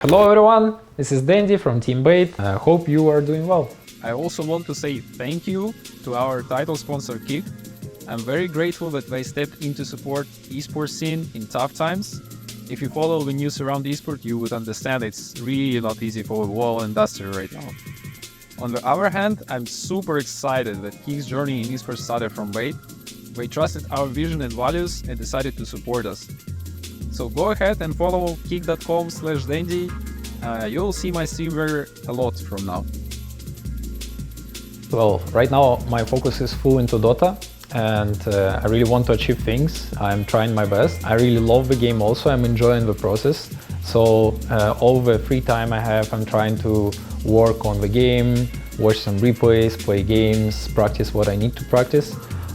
Hello everyone, this is Dendi from Team B8. I hope you are doing well. I also want to say thank you to our title sponsor Kick. I'm very grateful that they stepped in to support esports scene in tough times. If you follow the news around esport, you would understand it's really not easy for the whole industry right now. On the other hand, I'm super excited that Kick's journey in esports started from B8. They trusted our vision and values and decided to support us. So go ahead and follow kick.com/Dendi. You'll see my stream there a lot from now. Well, right now my focus is full into Dota and I really want to achieve things. I'm trying my best. I really love the game also, I'm enjoying the process. So all the free time I have, I'm trying to work on the game, watch some replays, play games, practice what I need to practice.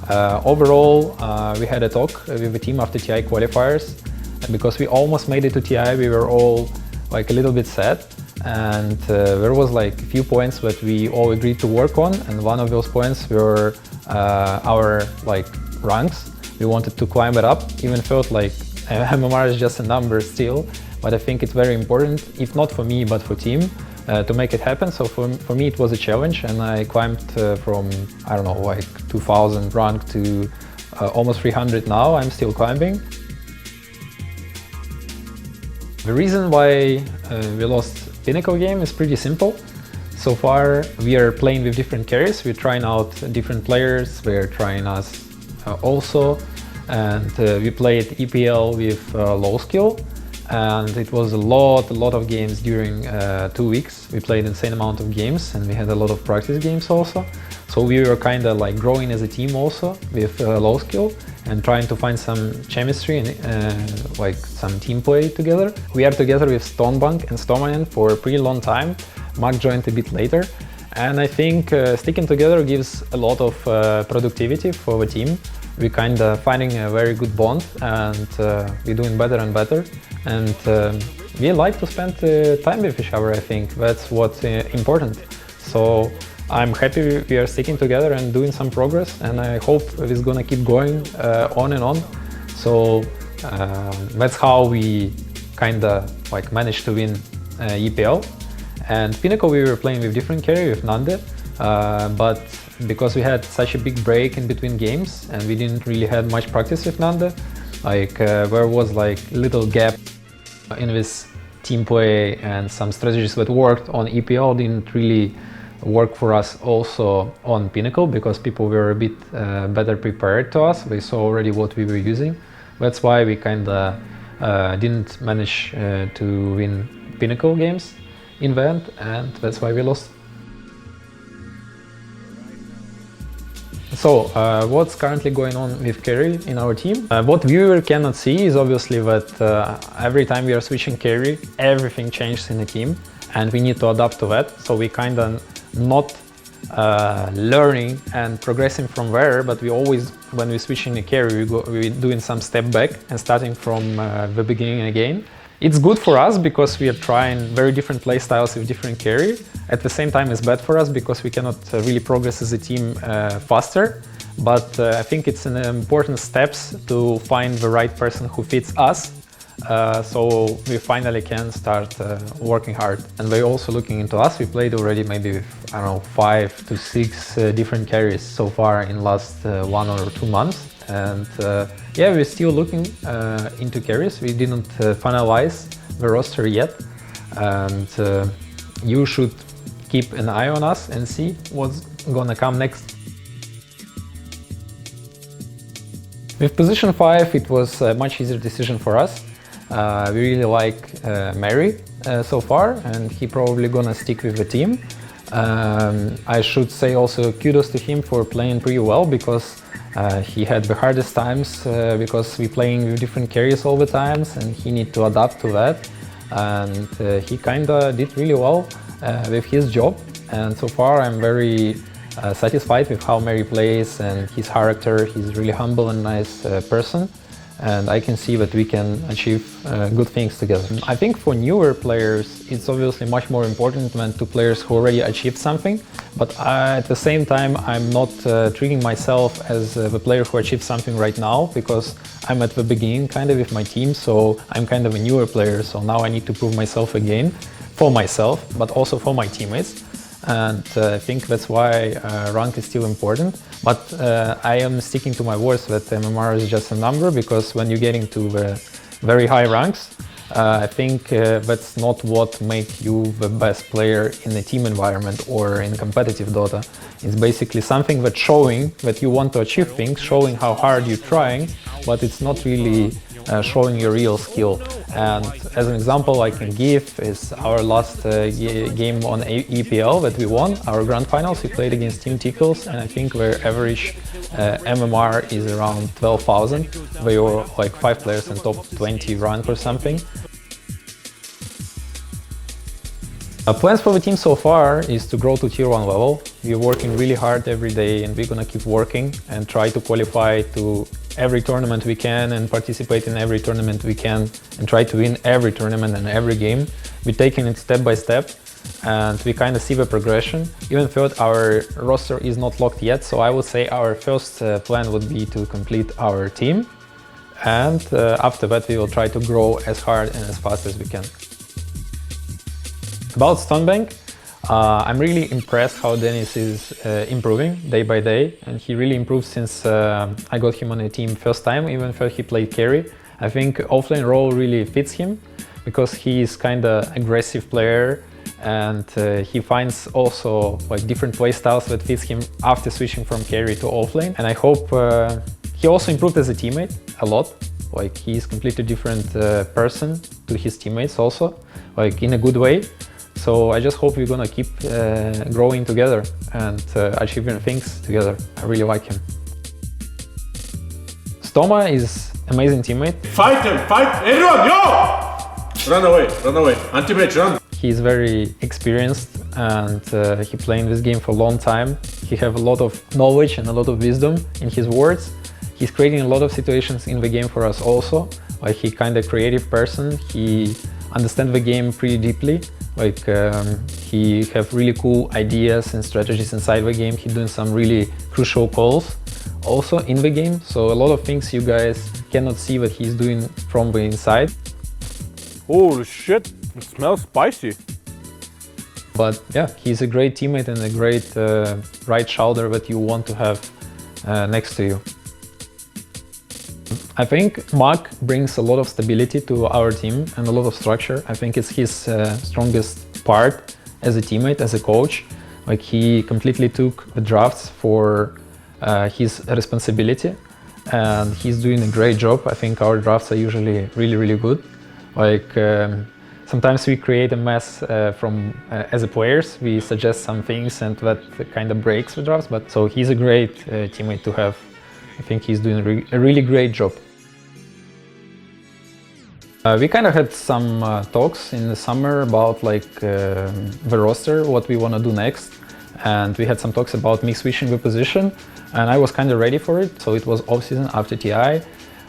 Overall, we had a talk with the team after TI qualifiers. And because we almost made it to TI, we were all like a little bit sad. And there was like a few points that we all agreed to work on. And one of those points were our like ranks. We wanted to climb it up. Even felt like MMR is just a number still. But I think it's very important, if not for me, but for team, to make it happen. So for me, it was a challenge. And I climbed from, I don't know, like 2000 rank to almost 300 now. I'm still climbing. The reason why we lost Pinnacle game is pretty simple. So far we are playing with different carries, we're trying out different players, they're trying us also, and we played EPL with low skill, and it was a lot of games during 2 weeks. We played insane amount of games and we had a lot of practice games also. So we were kind of like growing as a team also with low skill and trying to find some chemistry and like some team play together. We are together with Stonebank and Stonebank for a pretty long time. Mark joined a bit later. And I think sticking together gives a lot of productivity for the team. We're kind of finding a very good bond and we're doing better and better. And we like to spend time with each other, I think. That's what's important. So I'm happy we are sticking together and doing some progress, and I hope it's gonna keep going on and on. So that's how we kinda like managed to win EPL. And Pinnacle we were playing with different carry, with Nande, but because we had such a big break in between games and we didn't really have much practice with Nande, like there was like little gap in this team play, and some strategies that worked on EPL didn't really work for us also on Pinnacle, because people were a bit better prepared to us. They saw already what we were using. That's why we kind of didn't manage to win Pinnacle games in the end, and that's why we lost. So what's currently going on with carry in our team? What viewer cannot see is obviously that every time we are switching carry, everything changes in the team and we need to adapt to that. So we kind of not learning and progressing from there, but we always, when we switch in a carry, we're doing some step back and starting from the beginning again. It's good for us because we are trying very different play styles with different carry. At the same time, it's bad for us because we cannot really progress as a team faster. But I think it's an important steps to find the right person who fits us. So we finally can start working hard, and they're also looking into us. We played already maybe with, I don't know, 5 to 6 different carries so far in last 1 or 2 months, and yeah, we're still looking into carries. We didn't finalize the roster yet, and you should keep an eye on us and see what's gonna come next. With position 5, it was a much easier decision for us. We really like Mary so far, and he probably gonna stick with the team. I should say also kudos to him for playing pretty well, because he had the hardest times because we playing with different carries all the times and he need to adapt to that. And he kinda did really well with his job, and so far I'm very satisfied with how Mary plays and his character. He's really humble and nice person. and I can see that we can achieve good things together. I think for newer players, it's obviously much more important than to players who already achieved something, but at the same time, I'm not treating myself as the player who achieved something right now, because I'm at the beginning kind of with my team, so I'm kind of a newer player, so now I need to prove myself again, for myself, but also for my teammates. And I think that's why rank is still important. But I am sticking to my words that MMR is just a number, because when you get into the very high ranks, I think that's not what makes you the best player in a team environment or in competitive Dota. It's basically something that's showing that you want to achieve things, showing how hard you're trying, but it's not really showing your real skill. And as an example I can give is our last game on EPL that we won, our grand finals. We played against Team Tickles, and I think their average MMR is around 12,000. They were like 5 players in top 20 rank or something. Plans for the team so far is to grow to tier 1 level. We're working really hard every day, and we're gonna keep working and try to qualify to every tournament we can and participate in every tournament we can and try to win every tournament and every game. We're taking it step by step, and we kind of see the progression. Even though our roster is not locked yet, so I would say our first plan would be to complete our team, and after that we will try to grow as hard and as fast as we can. About Stonebank, I'm really impressed how Dennis is improving day by day, and he really improved since I got him on the team first time, even though he played carry. I think offlane role really fits him, because he is kind of aggressive player, and he finds also like different play styles that fits him after switching from carry to offlane. And I hope he also improved as a teammate a lot. Like, he's completely different person to his teammates also, like in a good way. So I just hope we're gonna keep growing together and achieving things together. I really like him. Stoma is amazing teammate. Fight him! Fight! Everyone, yo! Run away, run away. Anti-match, run! He's very experienced, and he playing this game for a long time. He have a lot of knowledge and a lot of wisdom in his words. He's creating a lot of situations in the game for us also. Like, he kind of creative person. He understands the game pretty deeply. Like, he have really cool ideas and strategies inside the game. He's doing some really crucial calls also in the game. So a lot of things you guys cannot see what he's doing from the inside. Holy shit, it smells spicy. But yeah, he's a great teammate and a great right shoulder that you want to have next to you. I think Mark brings a lot of stability to our team and a lot of structure. I think it's his strongest part as a teammate, as a coach. Like, he completely took the drafts for his responsibility, and he's doing a great job. I think our drafts are usually really, really good. Like, sometimes we create a mess as a players. We suggest some things, and that kind of breaks the drafts. But so he's a great teammate to have. I think he's doing a really great job. We kind of had some talks in the summer about like the roster, what we want to do next, and we had some talks about me switching the position, and I was kind of ready for it. So it was off-season after TI,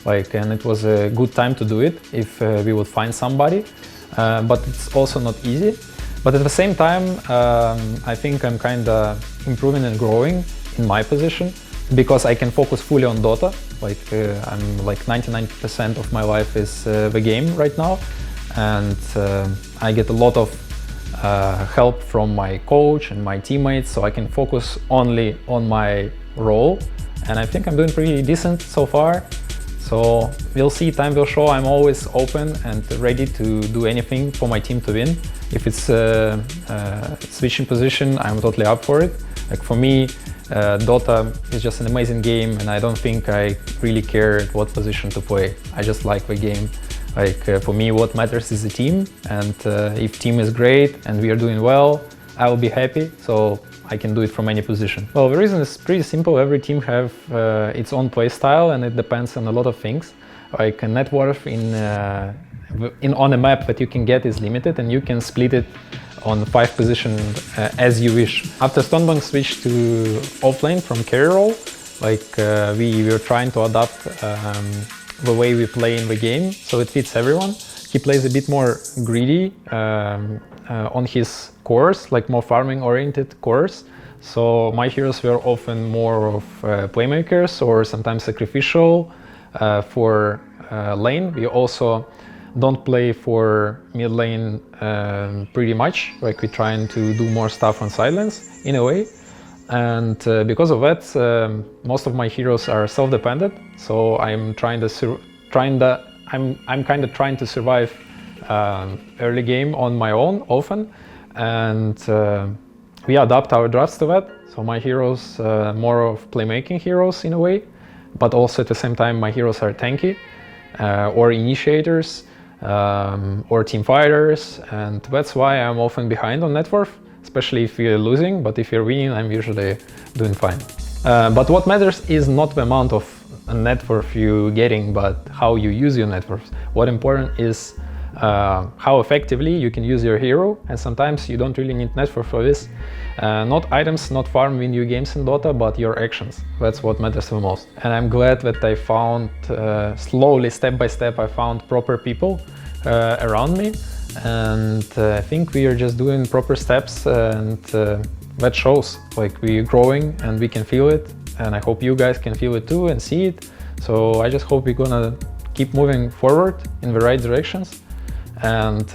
like, and it was a good time to do it if we would find somebody, but it's also not easy. But at the same time, I think I'm kind of improving and growing in my position, because I can focus fully on Dota. Like, I'm like 99% of my life is the game right now, and I get a lot of help from my coach and my teammates, so I can focus only on my role, and I think I'm doing pretty decent so far. So we'll see, time will show. I'm always open and ready to do anything for my team to win. If it's switching position, I'm totally up for it. Like, for me, Dota is just an amazing game, and I don't think I really care at what position to play. I just like the game. Like, for me, what matters is the team, and if team is great and we are doing well, I will be happy, so I can do it from any position. Well, the reason is pretty simple. Every team have its own play style, and it depends on a lot of things. Like, a net worth on a map that you can get is limited, and you can split it on 5 positions as you wish. After Stonebank switched to offlane from carry role, like, we were trying to adapt the way we play in the game, so it fits everyone. He plays a bit more greedy on his cores, like more farming oriented cores. So my heroes were often more of playmakers or sometimes sacrificial for lane. We also don't play for mid lane pretty much, like we're trying to do more stuff on side lanes in a way. And because of that, most of my heroes are self-dependent. So I'm kind of trying to survive early game on my own often, and we adapt our drafts to that. So my heroes more of playmaking heroes in a way, but also at the same time my heroes are tanky or initiators or team fighters, and that's why I'm often behind on net worth, especially if you're losing. But if you're winning, I'm usually doing fine. But what matters is not the amount of net worth you're getting, but how you use your net worth. What important is how effectively you can use your hero, and sometimes you don't really need net worth for this. Not items, not farm win you games in Dota, but your actions. That's what matters the most. And I'm glad that I found, slowly, step by step, I found proper people around me. And I think we are just doing proper steps, and that shows like we're growing and we can feel it. And I hope you guys can feel it too and see it. So I just hope we're gonna keep moving forward in the right directions. And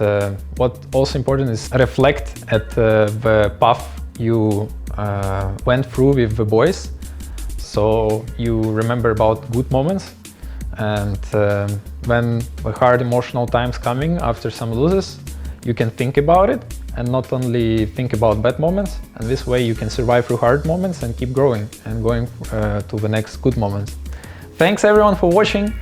what also important is reflect at the path you went through with the boys. So you remember about good moments, and when the hard emotional times coming after some losses, you can think about it and not only think about bad moments. And this way you can survive through hard moments and keep growing and going to the next good moments. Thanks everyone for watching.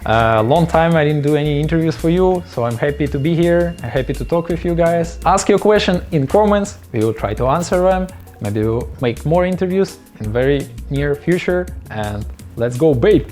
Long time I didn't do any interviews for you, so I'm happy to be here. I'm happy to talk with you guys. Ask your question in comments, we will try to answer them. Maybe we'll make more interviews in very near future, and let's go, babe!